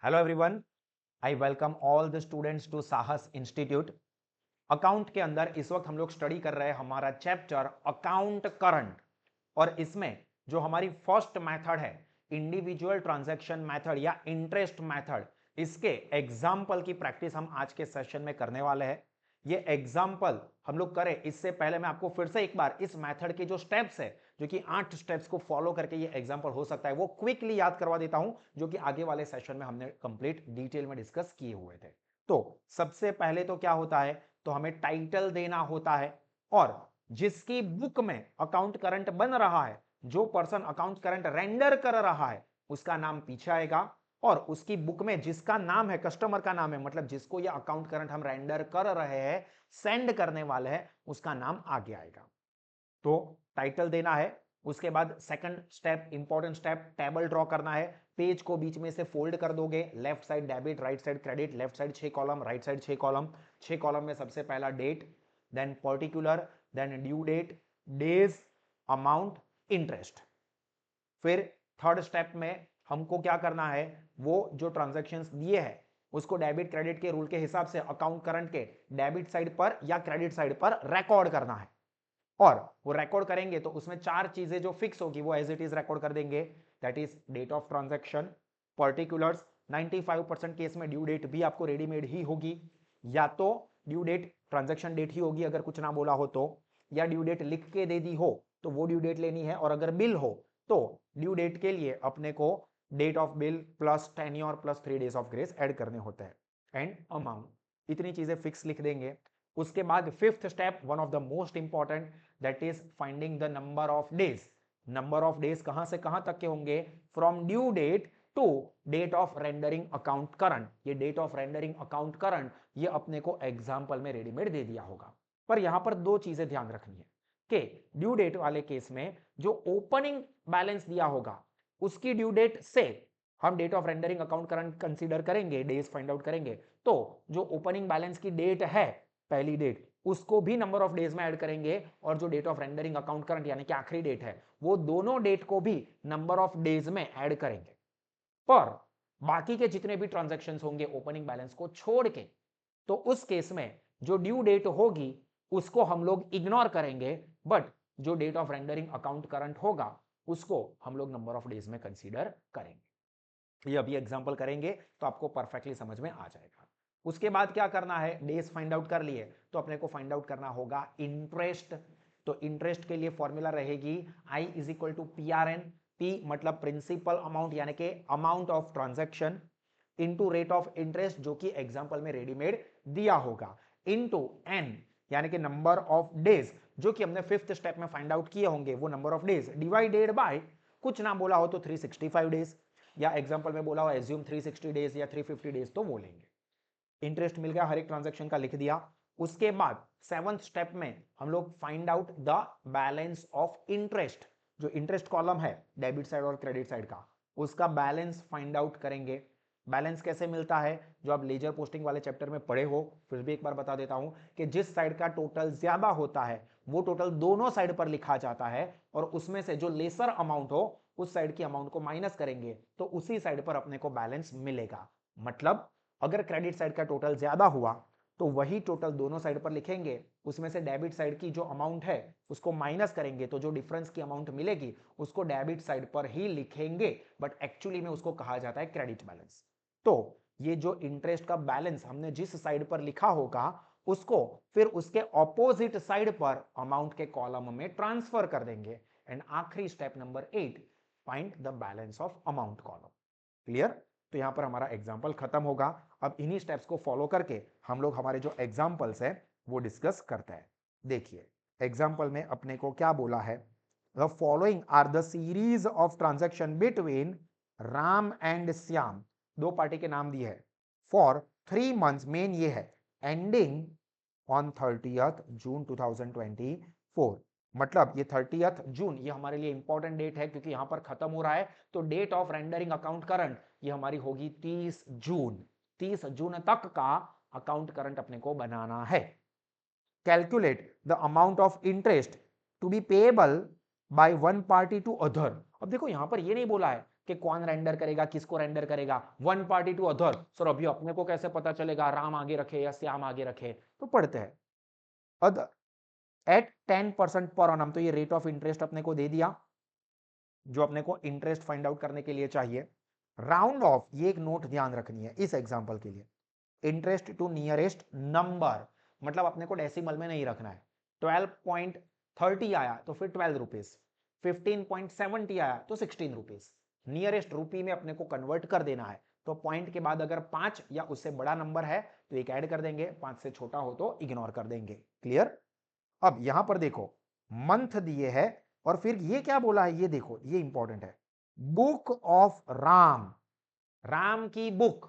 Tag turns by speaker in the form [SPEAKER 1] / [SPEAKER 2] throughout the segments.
[SPEAKER 1] Hello everyone, I welcome all the students to Sahas Institute. Account के अंदर इस वक्त हम लोग स्टडी कर रहे हैं हमारा चैप्टर अकाउंट करंट। और इसमें जो हमारी फर्स्ट मेथड है इंडिविजुअल ट्रांजैक्शन मेथड या इंटरेस्ट मेथड, इसके एग्जाम्पल की प्रैक्टिस हम आज के सेशन में करने वाले हैं। ये एग्जाम्पल हम लोग करें इससे पहले मैं आपको फिर से एक बार इस मेथड के जो स्टेप्स है, जो कि 8 स्टेप्स को फॉलो करके ये एग्जाम्पल हो सकता है, वो क्विकली याद करवा देता हूं, जो कि आगे वाले सेशन में हमने कंप्लीट डिटेल में डिस्कस किए हुए थे। तो सबसे पहले तो क्या होता है, तो हमें टाइटल देना होता है, और जिसकी बुक में अकाउंट करंट बन रहा है, जो पर्सन अकाउंट करंट रेंडर कर रहा है, उसका नाम पीछे आएगा, और उसकी बुक में जिसका नाम है, कस्टमर का नाम है, मतलब जिसको ये अकाउंट करंट हम रेंडर कर रहे हैं, सेंड करने वाले हैं, उसका नाम आगे आएगा। तो टाइटल देना है। उसके बाद second step, important step, table draw करना है। पेज को बीच में से फोल्ड कर दोगे, left side debit, right side credit, left side 6 column, right side 6 column. 6 column में सबसे पहला date, then particular, then due date, days, amount, interest. फिर थर्ड स्टेप में हमको क्या करना है, वो जो ट्रांजैक्शंस दिए हैं उसको डेबिट क्रेडिट के रूल के हिसाब से अकाउंट करंट के डेबिट साइड पर या क्रेडिट साइड पर रिकॉर्ड करना है। और वो रिकॉर्ड करेंगे तो उसमें 4 चीजें जो फिक्स होगी वो एज इट इज रिकॉर्ड कर देंगे। That is date of transaction, particulars, 95% case में ड्यू डेट भी आपको रेडीमेड ही होगी, या तो ड्यू डेट ट्रांजैक्शन डेट ही होगी अगर कुछ ना बोला हो तो, या ड्यू डेट लिख के दे दी हो तो वो ड्यू डेट लेनी है, और अगर बिल हो तो ड्यू डेट के लिए अपने को date of bill plus tenure plus 3 days of grace add करने होते हैं, एंड अमाउंट। इतनी चीजें फिक्स लिख देंगे। उसके बाद fifth step, one of the most important, that is finding the number of days. Number of days कहां से कहां तक के होंगे, from due date to date of rendering account current. ये date of rendering account current ये अपने को एग्जांपल में रेडीमेड दे दिया होगा। पर यहां पर दो चीजें ध्यान रखनी है कि ड्यू डेट वाले केस में जो ओपनिंग बैलेंस दिया होगा उसकी ड्यू डेट से हम date of rendering account current consider करेंगे, डेज फाइंड आउट करेंगे। तो जो ओपनिंग बैलेंस की डेट है, पहली डेट, उसको भी नंबर ऑफ डेज में ऐड करेंगे, और जो date of rendering account current यानी कि आखिरी डेट है, वो दोनों डेट को भी नंबर ऑफ डेज में ऐड करेंगे। पर बाकी के जितने भी ट्रांजैक्शंस होंगे ओपनिंग बैलेंस को छोड़ के, तो उस केस में जो ड्यू डेट होगी उसको हम लोग इग्नोर करेंगे, बट जो date of rendering account current होगा उसको हम लोग नंबर ऑफ डेज में कंसीडर करेंगे। ये अभी एग्जांपल करेंगे तो आपको परफेक्टली समझ में आ जाएगा। उसके बाद क्या करना है, डेज फाइंड आउट कर लिए तो अपने को फाइंड आउट करना होगा इंटरेस्ट। तो इंटरेस्ट के लिए फॉर्मूला रहेगी I is equal to PRN। P मतलब प्रिंसिपल अमाउंट यानी कि amount of transaction, into rate of interest जो कि एग्जांपल में रेडीमेड दिया होगा, इनटू N यानी कि नंबर ऑफ डेज जो कि हमने फिफ्थ स्टेप में फाइंड आउट किए होंगे, वो number of days divided by, कुछ ना बोला हो तो 365 डेज, या एग्जांपल में बोला हो एज्यूम 360 डेज या 350 डेज तो वो लेंगे। इंटरेस्ट मिल गया, हर एक ट्रांजैक्शन का लिख दिया। उसके बाद सेवंथ स्टेप में हम लोग find out the balance of interest. जो इंटरेस्ट कॉलम है डेबिट साइड और क्रेडिट साइड का, उसका बैलेंस फाइंड आउट करेंगे। बैलेंस कैसे मिलता है, जो आप लेजर पोस्टिंग वाले चैप्टर में पढ़े हो, फिर भी एक बार बता देता हूं कि जिस साइड का टोटल ज्यादा होता है वो टोटल दोनों साइड पर लिखा जाता है, और उसमें से जो लेसर अमाउंट हो उस साइड की अमाउंट को माइनस करेंगे तो उसी साइड पर अपने को बैलेंस मिलेगा। मतलब अगर क्रेडिट साइड का टोटल ज्यादा हुआ तो वही टोटल दोनों साइड पर लिखेंगे, उसमें से डेबिट साइड की जो अमाउंट है उसको माइनस करेंगे तो जो डिफरेंस की अमाउंट मिलेगी उसको डेबिट साइड पर ही लिखेंगे, बट एक्चुअली में उसको कहा जाता है क्रेडिट बैलेंस। तो ये जो इंटरेस्ट का बैलेंस हमने जिस साइड पर लिखा होगा उसको फिर उसके ऑपोजिट साइड पर अमाउंट के कॉलम में ट्रांसफर कर देंगे। एंड आखिरी step number 8, find the balance of amount column. Clear? तो यहां पर हमारा एग्जाम्पल खत्म होगा। अब इन्हीं स्टेप्स को फॉलो करके हम लोग हमारे जो एग्जाम्पल्स है वो डिस्कस करते हैं। देखिए एग्जाम्पल में अपने को क्या बोला है, the following are the series of transaction between Ram and Shyam. दो पार्टी के नाम दिए है फॉर 3 मंथ्स, मेन ये है, एंडिंग ऑन 30th जून 2024। मतलब ये 30th जून ये हमारे लिए इंपॉर्टेंट डेट है क्योंकि यहां पर खत्म हो रहा है, तो date of rendering account current ये हमारी होगी 30 जून। 30 जून तक का अकाउंट करंट अपने को बनाना है। Calculate the amount of interest to be payable by one party to other. अब देखो यहां पर ये नहीं बोला है कि कौन रेंडर करेगा, किसको रेंडर करेगा, one party to other. Sir अभी अपने को कैसे पता चलेगा राम आगे रखे या श्याम आगे रखे, तो पढ़ते हैं अदर एट 10% पर annum। तो ये रेट ऑफ इंटरेस्ट अपने को दे दिया जो अपने को इंटरेस्ट फाइंड आउट करने के लिए चाहिए। राउंड ऑफ, ये एक नोट ध्यान रखनी है इस एग्जांपल के लिए, इंटरेस्ट टू नियरेस्ट नंबर, मतलब अपने को डेसिमल में नहीं रखना है। 12.30 आया तो फिर 12 रुपीज, 15.70 आया तो 16 रुपीज, नियरेस्ट रूपी में अपने को कन्वर्ट कर देना है। तो पॉइंट के बाद अगर 5 या उससे बड़ा नंबर है तो एक ऐड कर देंगे, 5 से छोटा हो तो इग्नोर कर देंगे। क्लियर? अब यहां पर देखो मंथ दिए है और फिर ये क्या बोला है, ये देखो ये इंपॉर्टेंट है, बुक ऑफ राम, राम की बुक।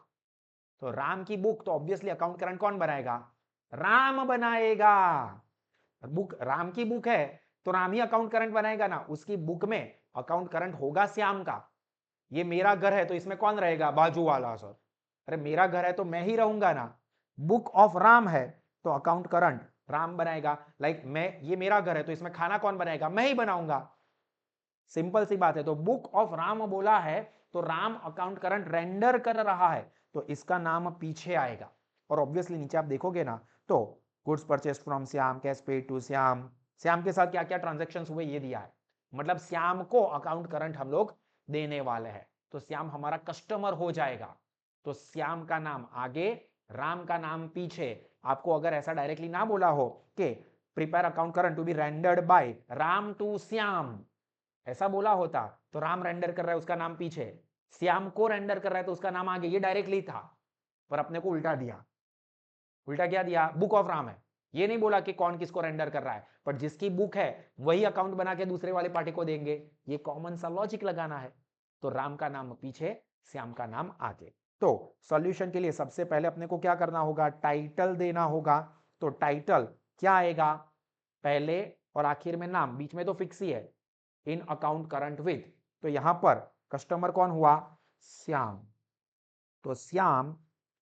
[SPEAKER 1] तो राम की बुक तो ऑब्वियसली अकाउंट करंट कौन बनाएगा, राम बनाएगा। बुक राम की बुक है तो राम ही अकाउंट करंट बनाएगा ना, उसकी बुक में अकाउंट करंट होगा श्याम का। ये मेरा घर है तो इसमें कौन रहेगा, बाजू वाला। सर अरे मेरा घर है तो मैं ही रहूंगा ना। बुक ऑफ राम है तो अकाउंट करंट राम बनाएगा। लाइक मैं, ये मेरा घर है तो इसमें खाना कौन बनाएगा, मैं ही बनाऊंगा। सिंपल सी बात है। तो बुक ऑफ राम बोला है तो राम अकाउंट करंट रेंडर कर रहा है तो इसका नाम पीछे आएगा। और ऑब्वियसली नीचे आप देखोगे ना तो goods purchased from Shyam, cash paid to Shyam, Shyam के साथ क्या क्या ट्रांजेक्शन हुए ये दिया है, मतलब श्याम को अकाउंट करंट हम लोग देने वाले हैं। तो श्याम हमारा कस्टमर हो जाएगा। तो श्याम का नाम आगे, राम का नाम पीछे। आपको अगर ऐसा डायरेक्टली ना बोला हो कि prepare account current to be rendered by Ram to Shyam, ऐसा बोला होता तो राम रेंडर कर रहा है उसका नाम पीछे, श्याम को रेंडर कर रहा है तो उसका नाम आगे, ये डायरेक्टली था। पर अपने को उल्टा दिया। उल्टा क्या दिया, बुक ऑफ राम है, ये नहीं बोला कि कौन किसको रेंडर कर रहा है, पर जिसकी बुक है वही अकाउंट बना के दूसरे वाले पार्टी को देंगे। ये कॉमन सा लॉजिक लगाना है। तो राम का नाम पीछे, श्याम का नाम आगे। तो सॉल्यूशन के लिए सबसे पहले अपने को क्या करना होगा, टाइटल देना होगा। तो टाइटल क्या आएगा, पहले और आखिर में नाम, बीच में तो फिक्स ही है, इन अकाउंट करंट विद। तो यहां पर कस्टमर कौन हुआ, श्याम। तो श्याम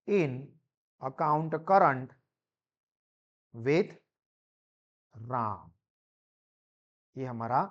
[SPEAKER 1] इन अकाउंट करंट विथ राम, ये हमारा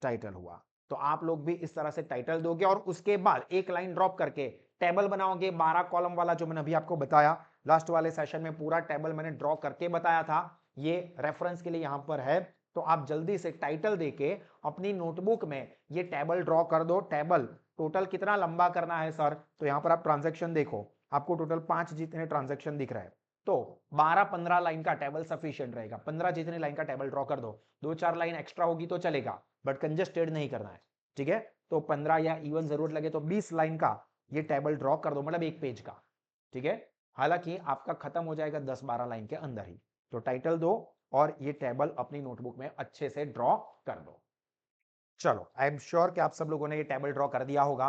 [SPEAKER 1] टाइटल हुआ। तो आप लोग भी इस तरह से टाइटल दोगे और उसके बाद एक लाइन ड्रॉप करके टेबल बनाओगे, 12 कॉलम वाला जो मैंने अभी आपको बताया लास्ट वाले सेशन में, पूरा टेबल मैंने ड्रॉ करके बताया था, ये रेफरेंस के लिए यहां पर है। तो आप जल्दी से टाइटल देके अपनी नोटबुक में ये टेबल ड्रॉ कर दो। टेबल टोटल कितना लंबा करना है सर, तो यहां पर आप ट्रांजेक्शन देखो, आपको टोटल 5 जितने ट्रांजेक्शन दिख रहा है, तो 12-15 लाइन का टेबल सफिशिएंट रहेगा। 15 जितने लाइन का टेबल ड्रॉ कर दो, 2-4 लाइन एक्स्ट्रा होगी तो चलेगा, बट कंजेस्टेड नहीं करना है। ठीक है, तो 15 या इवन जरूरत लगे तो 20 लाइन का ये टेबल ड्रॉ कर दो, मतलब एक पेज का। ठीक है, हालांकि आपका खत्म हो जाएगा 10-12 लाइन के अंदर ही। तो टाइटल दो और ये टेबल अपनी नोटबुक में अच्छे से ड्रॉ कर दो। चलो, आई एम श्योर कि आप सब लोगों ने ये टेबल ड्रॉ कर दिया होगा।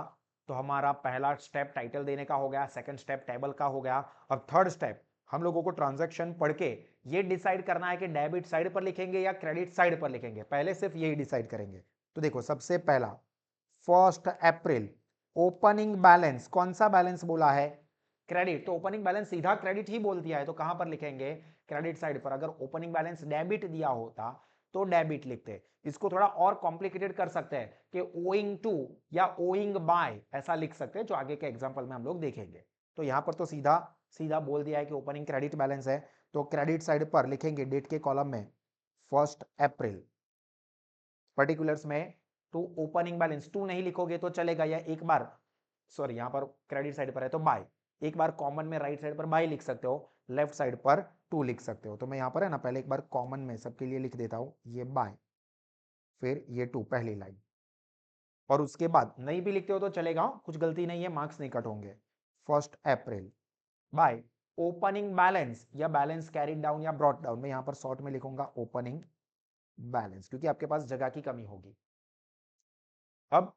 [SPEAKER 1] तो हमारा पहला स्टेप टाइटल देने का हो गया, सेकंड स्टेप टेबल का हो गया। अब थर्ड स्टेप हम लोगों को ट्रांजैक्शन पढ़ के ये डिसाइड करना है कि डेबिट साइड पर लिखेंगे या क्रेडिट साइड पर लिखेंगे। पहले सिर्फ यही डिसाइड करेंगे। तो देखो, सबसे पहला 1 अप्रैल ओपनिंग बैलेंस, कौन सा बैलेंस बोला है, क्रेडिट। तो ओपनिंग बैलेंस सीधा क्रेडिट ही बोल दिया है, तो कहां पर लिखेंगे, क्रेडिट साइड पर। अगर ओपनिंग बैलेंस डेबिट दिया होता तो डेबिट लिखते। इसको थोड़ा और कॉम्प्लिकेटेड कर सकते हैं कि ओइंग टू या ओइंग बाय ऐसा लिख सकते हैं, जो आगे के एग्जांपल में हम लोग देखेंगे। तो यहां पर तो सीधा सीधा बोल दिया है कि ओपनिंग क्रेडिट बैलेंस है, तो क्रेडिट साइड पर लिखेंगे डेट के कॉलम में 1 अप्रैल। पर्टिकुलर्स में टू ओपनिंग बैलेंस, टू नहीं लिखोगे तो चलेगा, या एक बार, सॉरी यहां पर क्रेडिट साइड पर है तो बाय, एक बार कॉमन में राइट साइड पर बाय लिख सकते हो, लेफ्ट साइड पर टू लिख सकते हो। तो मैं यहां पर है ना पहले एक बार कॉमन में सबके लिए लिख देता हूं, ये बाय, फिर ये टू, पहली लाइन। और उसके बाद नहीं भी लिखते हो तो चलेगा, कुछ गलती नहीं है, मार्क्स नहीं कट होंगे। 1 अप्रैल बाय ओपनिंग बैलेंस या बैलेंस कैरिड डाउन या ब्रॉट डाउन, मैं यहां पर शॉर्ट में लिखूंगा ओपनिंग बैलेंस, क्योंकि आपके पास जगह की कमी होगी। अब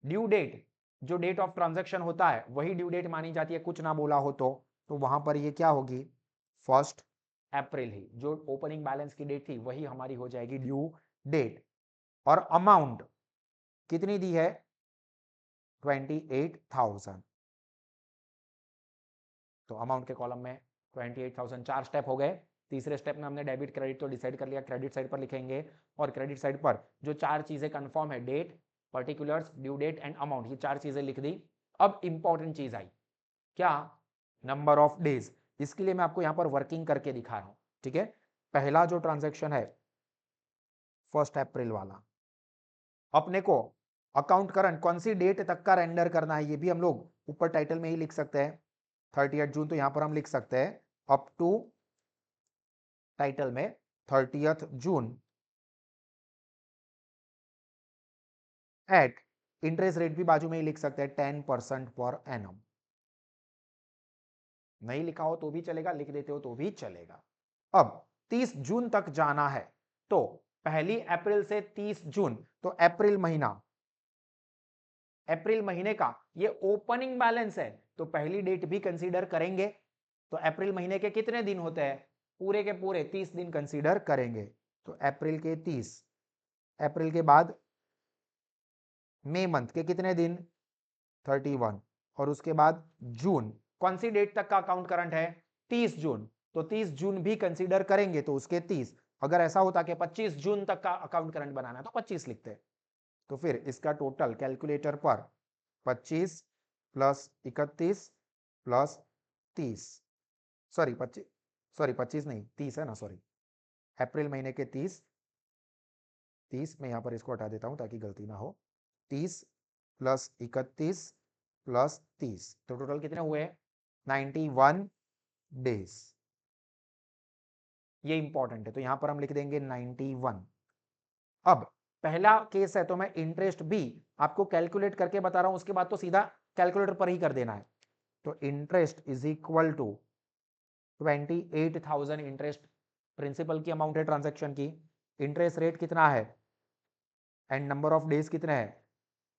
[SPEAKER 1] ड्यू डेट, जो डेट ऑफ ट्रांजैक्शन होता है वही ड्यू डेट मानी जाती है, कुछ ना बोला हो तो वहां पर ये क्या होगी, 1 अप्रैल ही, जो ओपनिंग बैलेंस की डेट थी वही हमारी हो जाएगी ड्यू डेट। और अमाउंट कितनी दी है, 28,000। तो अमाउंट के कॉलम में 28,000, 4 स्टेप हो गए। तीसरे स्टेप में हमने डेबिट क्रेडिट तो डिसाइड कर लिया, क्रेडिट साइड पर लिखेंगे। और क्रेडिट साइड पर जो 4 चीजें कंफर्म है, date, particulars, due date and amount, ये 4 चीजें लिख दी। अब इंपॉर्टेंट चीज आई, क्या? Number of days. इसके लिए मैं आपको यहां पर वर्किंग करके दिखा रहा हूं, ठीक है। पहला जो ट्रांजैक्शन है 1 अप्रैल वाला, अपने को अकाउंट करंट कौन सी डेट तक का रेंडर करना है, ये भी हम लोग ऊपर टाइटल में ही लिख सकते हैं, 30 जून। तो यहां पर हम लिख सकते हैं अप टू, टाइटल में 30 जून एट, इंटरेस्ट रेट भी बाजू में ही लिख सकते हैं 10% पर एनम। नहीं लिखा हो तो भी चलेगा, लिख देते हो तो भी चलेगा। अब 30 जून तक जाना है, तो 1 अप्रैल से 30 जून, तो अप्रैल महीना, अप्रैल महीने का ये ओपनिंग बैलेंस है, तो पहली डेट भी कंसीडर करेंगे। तो अप्रैल महीने के कितने दिन होते हैं? पूरे के पूरे 30 दिन कंसीडर करेंगे। तो अप्रैल के 30, अप्रैल के बाद मई मंथ के कितने दिन? 31, और उसके बाद जून, कौन सी डेट तक का अकाउंट करंट है? 30 जून, तो 30 जून भी कंसीडर करेंगे, तो उसके 30। अगर ऐसा होता कि 25 जून तक का अकाउंट करंट बनाना है तो 25 लिखते। तो फिर इसका टोटल कैलकुलेटर पर 25 प्लस 31 प्लस 30, सॉरी 25, सॉरी 25 नहीं 30 है ना, सॉरी, अप्रैल महीने के 30, 30 मैं यहां पर इसको हटा देता हूं ताकि गलती ना हो, 30 प्लस 31 प्लस 30, तो टोटल कितने हुए? 91 डेज। ये इंपॉर्टेंट है, तो यहां पर हम लिख देंगे 91। अब पहला केस है तो मैं इंटरेस्ट भी आपको कैलकुलेट करके बता रहा हूं, उसके बाद तो सीधा कैलकुलेटर पर ही कर देना है। तो interest is equal to 28,000, interest principal की अमाउंट है ट्रांजैक्शन की, इंटरेस्ट रेट कितना है एंड नंबर ऑफ डेज कितने हैं?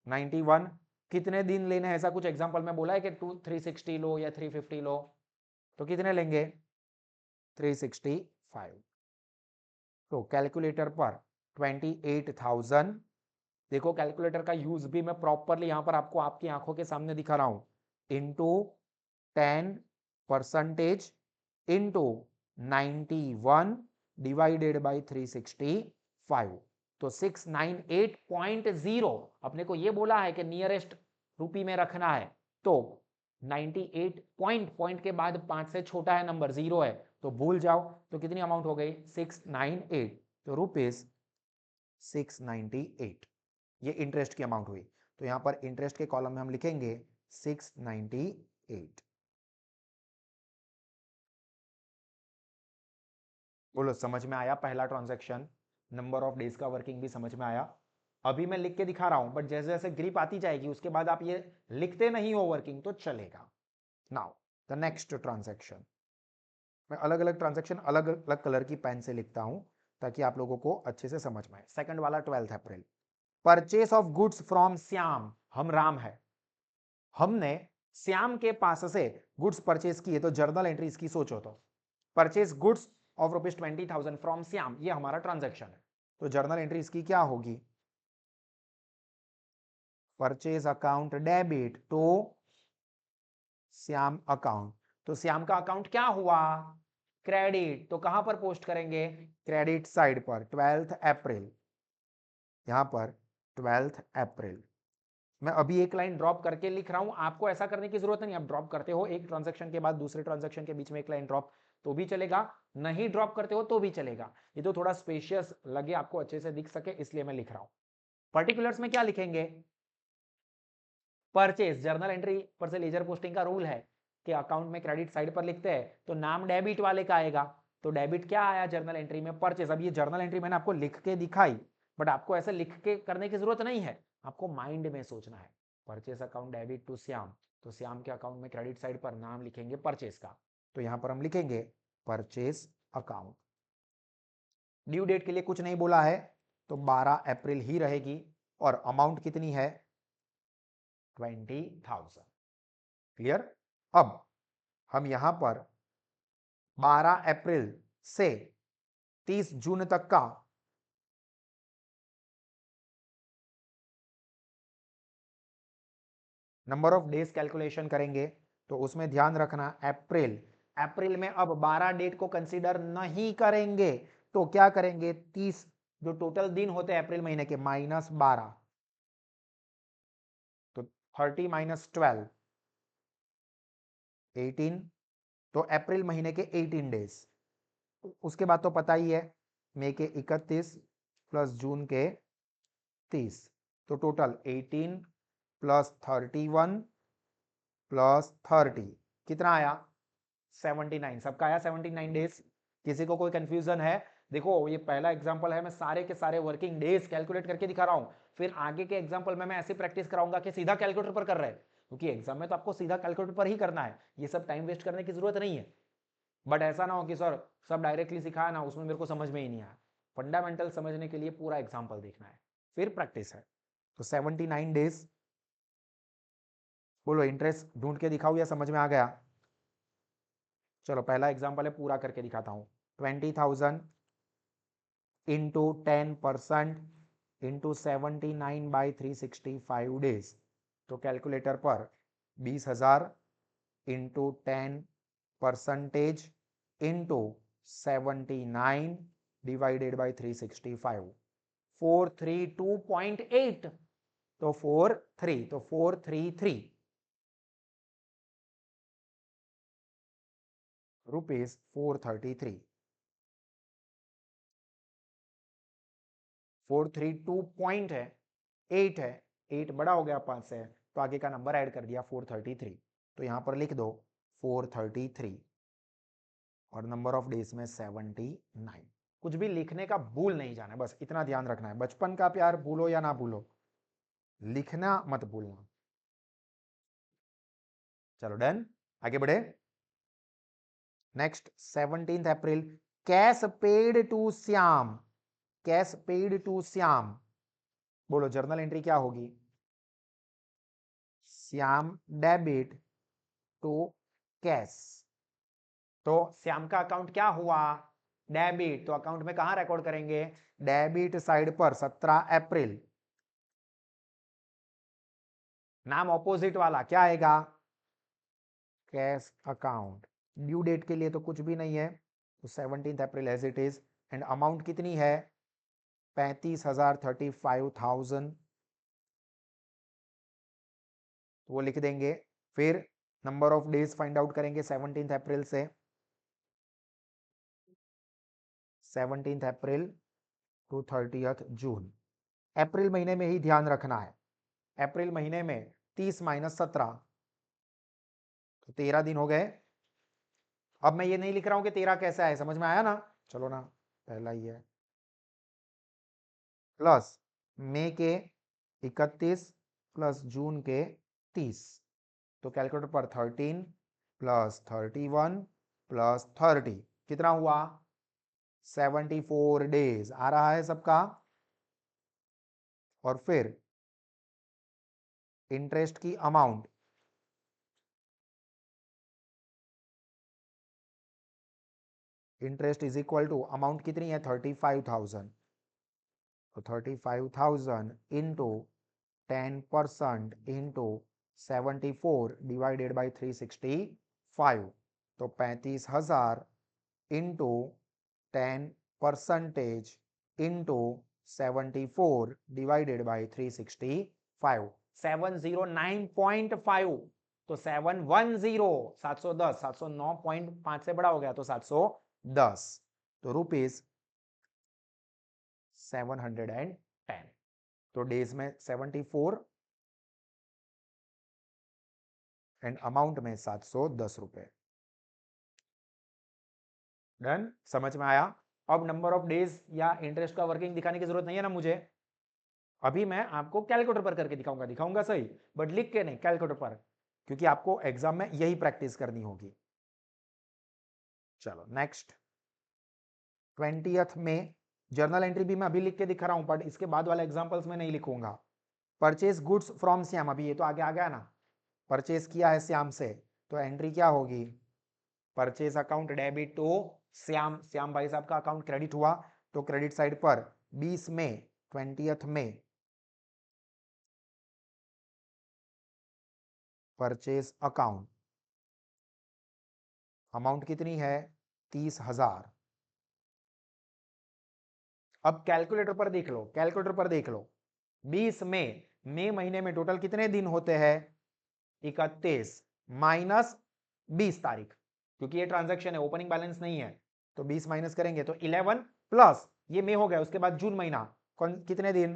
[SPEAKER 1] 91। कितने दिन लेने हैं, ऐसा कुछ एग्जांपल में बोला है कि 360 लो या 350 लो, तो कितने लेंगे? 365। तो कैलकुलेटर पर 28,000, देखो कैलकुलेटर का यूज भी मैं प्रॉपरली यहां पर आपको आपकी आंखों के सामने दिखा रहा हूं, इंटू 10% इंटू 91 डिवाइडेड बाई 365, तो 698.0। अपने को ये बोला है कि नियरेस्ट रुपी में रखना है, तो 98 पॉइंट के बाद 5 से छोटा है नंबर, 0 है, तो भूल जाओ। तो कितनी अमाउंट हो गई? 698, तो रुपीज 698, ये इंटरेस्ट की अमाउंट हुई। तो यहां पर इंटरेस्ट के कॉलम में हम लिखेंगे 698। बोलो समझ में आया? पहला ट्रांजैक्शन, नंबर ऑफ डेज का वर्किंग भी समझ में आया। अभी मैं लिख के दिखा रहा हूं, बट जैसे जैसे ग्रिप आती जाएगी उसके बाद आप ये लिखते नहीं हो वर्किंग तो चलेगा। नाउ द नेक्स्ट ट्रांजैक्शन, मैं अलग अलग ट्रांजैक्शन अलग अलग कलर की पेन से लिखता हूं ताकि आप लोगों को अच्छे से समझ में आए। सेकंड वाला 12 April, purchase of goods from Shyam, हम राम है, हमने श्याम के पास से गुड्स परचेस किए, तो जर्नल एंट्री इसकी सोचो, तो purchase goods of ₹20,000 from Shyam, ये हमारा ट्रांजैक्शन है, तो जर्नल एंट्री इसकी क्या होगी? Purchase account debit to Shyam account, तो श्याम का अकाउंट क्या हुआ? क्रेडिट, तो कहां पर पोस्ट करेंगे? क्रेडिट साइड पर 12 अप्रैल, यहां पर 12 अप्रैल। मैं अभी एक लाइन ड्रॉप करके लिख रहा हूं, आपको ऐसा करने की जरूरत नहीं, आप ड्रॉप करते हो एक ट्रांजैक्शन के बाद दूसरे ट्रांजैक्शन के बीच में एक लाइन ड्रॉप तो भी चलेगा, नहीं ड्रॉप करते हो तो भी चलेगा, ये तो थोड़ा स्पेशियस लगे आपको, अच्छे से दिख सके इसलिए मैं लिख रहा हूं। पर्टिकुलर्स में क्या लिखेंगे? परचेज, जर्नल एंट्री पर से लेजर पोस्टिंग का रूल है कि अकाउंट में क्रेडिट साइड पर लिखते हैं तो नाम डेबिट वाले का आएगा, तो डेबिट क्या आया जर्नल एंट्री में? परचेज। अब ये जर्नल एंट्री मैंने आपको लिख के दिखाई, बट आपको ऐसे लिख के करने की जरूरत नहीं है, आपको माइंड में सोचना है। Purchase account debit to Shyam, तो श्याम के अकाउंट में क्रेडिट साइड पर नाम लिखेंगे परचेस का, तो यहां पर हम लिखेंगे परचेस अकाउंट। ड्यू डेट के लिए कुछ नहीं बोला है, तो 12 अप्रैल ही रहेगी, और अमाउंट कितनी है? 20,000। क्लियर? अब हम यहां पर 12 अप्रैल से 30 जून तक का नंबर ऑफ डेज कैलकुलेशन करेंगे, तो उसमें ध्यान रखना अप्रैल, अप्रैल में अब 12 डेट को कंसीडर नहीं करेंगे, तो क्या करेंगे? 30 जो टोटल दिन होते हैं अप्रैल महीने के -12, 30 माइनस 12 18, तो अप्रैल महीने के 18 डेज। उसके बाद तो पता ही है, मई के 31 प्लस जून के 30, तो टोटल 18 प्लस 31 प्लस 30 कितना आया 79। सबका आया 79 डेज। किसी को कोई कंफ्यूजन है? देखो ये पहला एग्जांपल है, मैं सारे के सारे वर्किंग डेज कैलकुलेट करके दिखा रहा हूं, फिर आगे के एग्जांपल में मैं ऐसी प्रैक्टिस कराऊंगा कि सीधा कैलकुलेटर पर कर रहे हैं, क्योंकि एग्जाम में तो आपको सीधा कैलकुलेटर पर ही करना है, ये सब टाइम वेस्ट करने की जरूरत नहीं है। बट ऐसा ना हो कि सर सब डायरेक्टली सिखाया ना, उसमें मेरे को समझ में ही नहीं आया। फंडामेंटल समझने के लिए पूरा एग्जाम्पल देखना है, फिर प्रैक्टिस है। तो 79 डेज। बोलो इंटरेस्ट ढूंढ के दिखाओ या समझ में आ गया? चलो पहला एग्जाम्पल है, पूरा करके दिखाता हूं। 20,000 इंटू 10% इंटू 79/365 डेज। तो कैलकुलेटर पर 20,000 इंटू 10% इंटू 79 डिवाइडेड बाई 365, 432.8, तो 433 रुपीज 433। 432 पॉइंट है, 8 है, 8 बड़ा हो गया 5 से, तो आगे का नंबर ऐड कर दिया 433, तो यहां पर लिख दो 433 और नंबर ऑफ डेज में 79। कुछ भी लिखने का भूल नहीं जाना, बस इतना ध्यान रखना है। बचपन का प्यार भूलो या ना भूलो, लिखना मत भूलना। चलो डन, आगे बढ़े। Next 17 April, cash paid to Shyam. Cash paid to Shyam, बोलो जर्नल एंट्री क्या होगी? Shyam debit to cash. तो श्याम का अकाउंट क्या हुआ? डेबिट, तो अकाउंट में कहां रिकॉर्ड करेंगे? डेबिट साइड पर 17 अप्रैल। नाम ऑपोजिट वाला क्या आएगा? Cash account. ड्यू डेट के लिए तो कुछ भी नहीं है, तो 17 April as it is. And amount कितनी है? 35,000, 35,000, तो वो लिख देंगे। फिर number of days find out करेंगे 17 अप्रैल से। 17 अप्रैल टू 30 जून। अप्रैल महीने में ही ध्यान रखना है, अप्रैल महीने में 30 माइनस 17, तो 13 दिन हो गए। अब मैं ये नहीं लिख रहा हूं कि 13 कैसा है, समझ में आया ना? चलो ना, पहला ही है। प्लस मई के 31 प्लस जून के 30, तो कैलकुलेटर पर 13 प्लस 31 प्लस 30 कितना हुआ? 74 डेज आ रहा है सबका। और फिर इंटरेस्ट की amount, interest is equal to amount कितनी है? 35,000, तो 35,000 इंटू 10% इंटू 74 डिवाइडेड बाई 365, तो 35,000 इंटू 10% इंटू 74 डिवाइडेड बाई 365, 709.5, तो 710, 710, 709.5 से बड़ा हो गया तो 710, तो रुपीज 710। तो डेज में 74 एंड अमाउंट में 710 रुपए। डन, समझ में आया? अब नंबर ऑफ डेज या इंटरेस्ट का वर्किंग दिखाने की जरूरत नहीं है ना मुझे, अभी मैं आपको कैलकुलेटर पर करके दिखाऊंगा सही, बट लिख के नहीं, कैलकुलेटर पर, क्योंकि आपको एग्जाम में यही प्रैक्टिस करनी होगी। चलो नेक्स्ट 20th में, जर्नल एंट्री भी मैं अभी लिख के दिखा रहा हूं, बट इसके बाद वाले एग्जांपल्स में नहीं लिखूंगा। परचेज गुड्स फ्रॉम श्याम, अभी ये तो आगे आ गया ना, परचेज किया है श्याम से, तो एंट्री क्या होगी? Purchase account debit to Shyam, Shyam भाई साहब का अकाउंट क्रेडिट हुआ, तो क्रेडिट साइड पर 20 में 20th में परचेज अकाउंट, अमाउंट कितनी है? 30,000। अब कैलकुलेटर पर देख लो, कैलकुलेटर पर देख लो, 20 में मई महीने में टोटल कितने दिन होते हैं? 31 माइनस 20 तारीख, क्योंकि ये ट्रांजैक्शन है, ओपनिंग बैलेंस नहीं है, तो 20 माइनस करेंगे तो 11 प्लस ये मई हो गया, उसके बाद जून महीना कौन कितने दिन?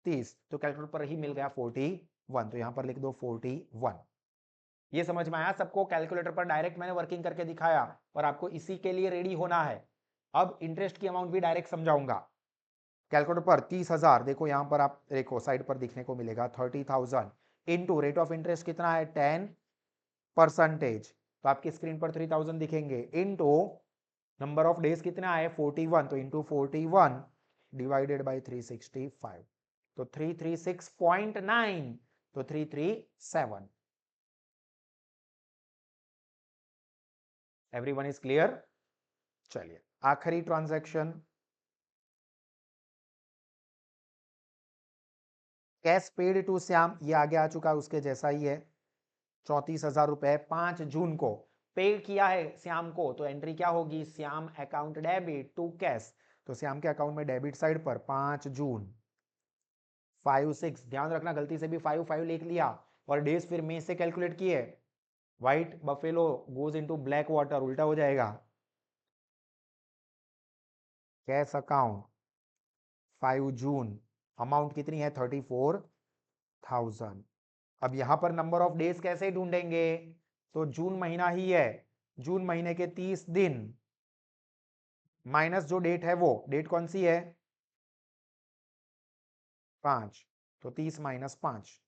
[SPEAKER 1] 30, तो कैलकुलेटर पर ही मिल गया 41, तो यहां पर लिख दो 41। ये समझ में आया सबको? कैलकुलेटर पर डायरेक्ट मैंने वर्किंग करके दिखाया और आपको इसी के लिए रेडी होना है। अब इंटरेस्ट की अमाउंट भी डायरेक्ट समझाऊंगा। कैलकुलेटर पर 30,000, देखो यहां पर आप देखो साइड पर दिखने को मिलेगा 30,000 इंटू रेट ऑफ इंटरेस्ट कितना है? 10%। तो आपकी स्क्रीन पर 3000 दिखेंगे इंटू नंबर ऑफ डेज कितना है? 41, तो इंटू 41 डिवाइडेड बाई 365, तो 336.9, तो 337। Everyone is clear? चलिए आखिरी transaction, cash paid to Shyam, ये आगे आ चुका है, उसके जैसा ही है। 34,000 रुपए 5 जून को पेड किया है श्याम को, तो एंट्री क्या होगी? Shyam account debit to cash, तो श्याम के अकाउंट में डेबिट साइड पर 5 जून 5-6, ध्यान रखना गलती से भी 5-5 लिख लिया और डेज फिर में से कैलकुलेट किए, white buffalo goes into black water, उल्टा हो जाएगा। कैश अकाउंट 5 जून, अमाउंट कितनी है? 34,000। अब यहां पर नंबर ऑफ डेज कैसे ढूंढेंगे? तो जून महीना ही है, जून महीने के 30 दिन माइनस जो डेट है, वो डेट कौन सी है? 5, तो 30 माइनस 5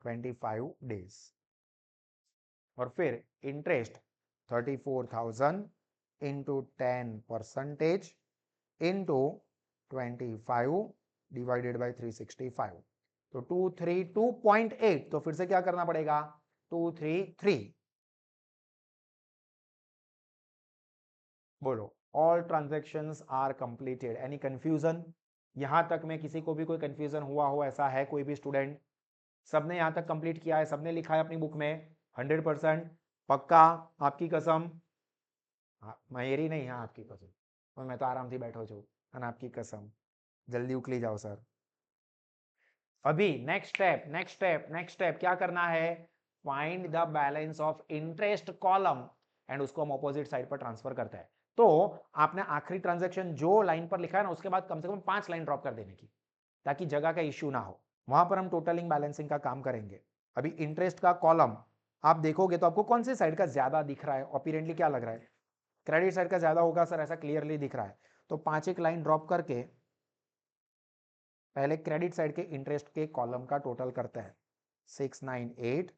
[SPEAKER 1] 25 डेज, और फिर interest 34,000 into 10% into 25 divided by 365, तो 232.8, तो फिर से क्या करना पड़ेगा? 233। बोलो, all transactions are completed, any confusion? यहां तक में किसी को भी कोई कंफ्यूजन हुआ हो, ऐसा है कोई भी स्टूडेंट? सबने यहां तक कंप्लीट किया है, सबने लिखा है अपनी बुक में 100%? पक्का? आपकी कसम? हाँ, मेरी नहीं, हाँ आपकी कसम, और मैं तो आराम से बैठो छू, और आपकी कसम, जल्दी उकली जाओ सर। अभी next step, next step, next step क्या करना है? Find the balance of interest column, and उसको हम ऑपोजिट साइड पर ट्रांसफर करते हैं। तो आपने आखिरी ट्रांजैक्शन जो लाइन पर लिखा है ना, उसके बाद कम से कम 5 लाइन ड्रॉप कर देने की, ताकि जगह का इश्यू ना हो। वहां पर हम टोटलिंग बैलेंसिंग का काम करेंगे। अभी इंटरेस्ट का कॉलम आप देखोगे तो आपको कौन सी साइड का ज्यादा दिख रहा है? ऑपरेंटली क्या लग रहा है? क्रेडिट साइड का ज्यादा होगा सर, ऐसा क्लियरली दिख रहा है। तो 5 एक लाइन ड्रॉप करके पहले क्रेडिट साइड के इंटरेस्ट के कॉलम का टोटल करते हैं। 698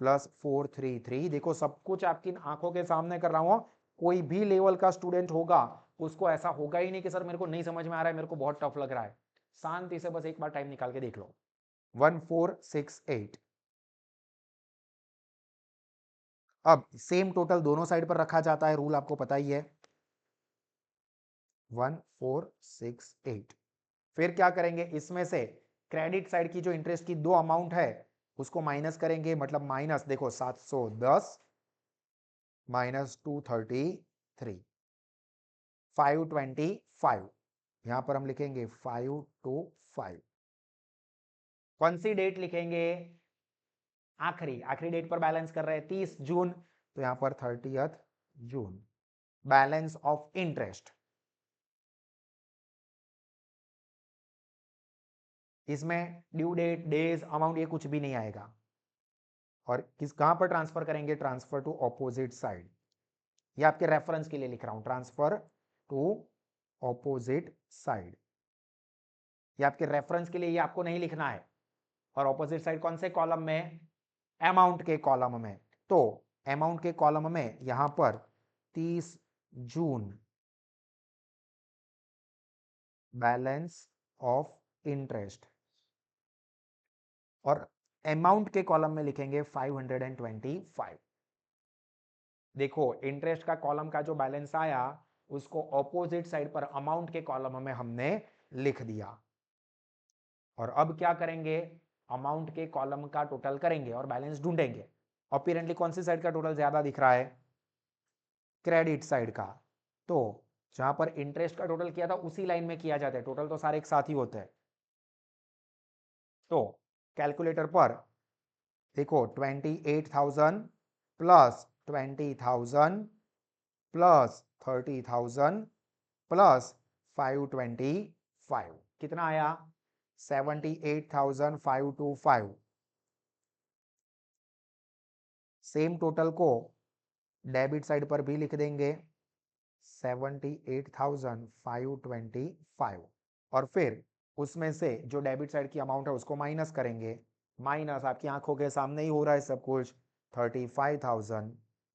[SPEAKER 1] प्लस 433, देखो सब कुछ आपकी आंखों के सामने कर रहा हूं। कोई भी लेवल का स्टूडेंट होगा, उसको ऐसा होगा ही नहीं कि सर मेरे को नहीं समझ में आ रहा है, मेरे को बहुत टफ लग रहा है। शांति से बस एक बार टाइम निकाल के देख लो। 1468। अब सेम टोटल दोनों साइड पर रखा जाता है, रूल आपको पता ही है। 1468, फिर क्या करेंगे? इसमें से क्रेडिट साइड की जो इंटरेस्ट की दो अमाउंट है उसको माइनस करेंगे, मतलब माइनस देखो 710 माइनस 233, 525, यहां पर हम लिखेंगे 525। कौन सी डेट लिखेंगे? आखिरी आखिरी डेट पर बैलेंस कर रहे हैं 30 जून, तो यहां पर 30th June. Balance of interest, इसमें ड्यू डेट, डेज, अमाउंट ये कुछ भी नहीं आएगा। और किस कहां पर ट्रांसफर करेंगे? Transfer to opposite side. ये आपके रेफरेंस के लिए लिख रहा हूं, ट्रांसफर टू ऑपोजिट साइड। ये आपके रेफरेंस के लिए, ये आपको नहीं लिखना है। और ऑपोजिट साइड कौन से कॉलम में? अमाउंट के कॉलम में। तो अमाउंट के कॉलम में यहां पर 30 जून बैलेंस ऑफ इंटरेस्ट, और अमाउंट के कॉलम में लिखेंगे 525। देखो इंटरेस्ट का कॉलम का जो बैलेंस आया उसको ऑपोजिट साइड पर अमाउंट के कॉलम में हमने लिख दिया। और अब क्या करेंगे? अमाउंट के कॉलम का टोटल करेंगे और बैलेंस ढूंढेंगे। अपीरेंटली कौन सी साइड का टोटल ज्यादा दिख रहा है? क्रेडिट साइड का। तो जहां पर इंटरेस्ट का टोटल किया था उसी लाइन में किया जाता है, टोटल तो सारे एक साथ ही होते हैं। तो कैलकुलेटर पर देखो 28,000 प्लस 20,000 प्लस 30,000 प्लस 525 कितना आया 78,525। सेम टोटल को डेबिट साइड पर भी लिख देंगे 78,525 और फिर उसमें से जो डेबिट साइड की अमाउंट है उसको माइनस करेंगे। माइनस आपकी आंखों के सामने ही हो रहा है सब कुछ 35,000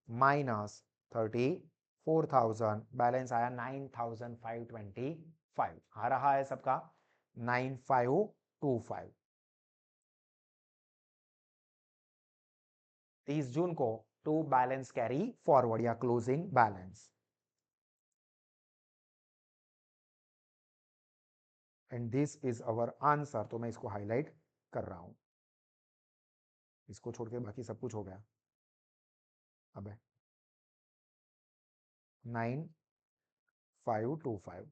[SPEAKER 1] माइनस 34,000 बैलेंस आया 9,525 आ रहा है सबका 9525। 30 जून को टू बैलेंस कैरी फॉरवर्ड या closing balance and this is our answer. तो मैं इसको हाईलाइट कर रहा हूं, इसको छोड़ के बाकी सब कुछ हो गया। अब 9525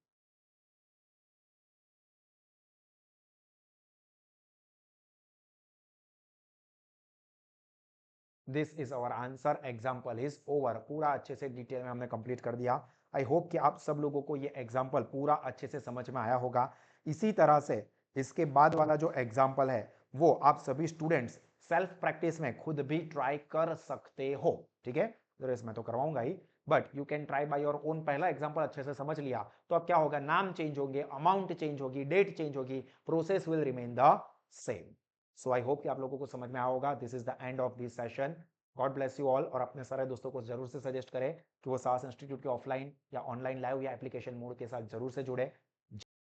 [SPEAKER 1] this is our answer. Example is over. पूरा अच्छे से डिटेल में हमने कंप्लीट कर दिया। आई होप कि आप सब लोगों को ये एग्जाम्पल पूरा अच्छे से समझ में आया होगा। इसी तरह से इसके बाद वाला जो एग्जाम्पल है वो आप सभी स्टूडेंट्स सेल्फ प्रैक्टिस में खुद भी ट्राई कर सकते हो। ठीक है, मैं तो करवाऊंगा ही, but you can try by your own. पहला एग्जाम्पल अच्छे से समझ लिया तो अब क्या होगा, नाम चेंज होंगे, अमाउंट चेंज होगी, डेट चेंज होगी, process will remain the same. So I hope कि आप लोगों को समझ में आया होगा। This is the end of this session. God bless you all. और अपने सारे दोस्तों को जरूर से सजेस्ट करें कि वो साहस इंस्टीट्यूट के ऑफलाइन या ऑनलाइन लाइव या एप्लीकेशन मोड के साथ जरूर से जुड़े।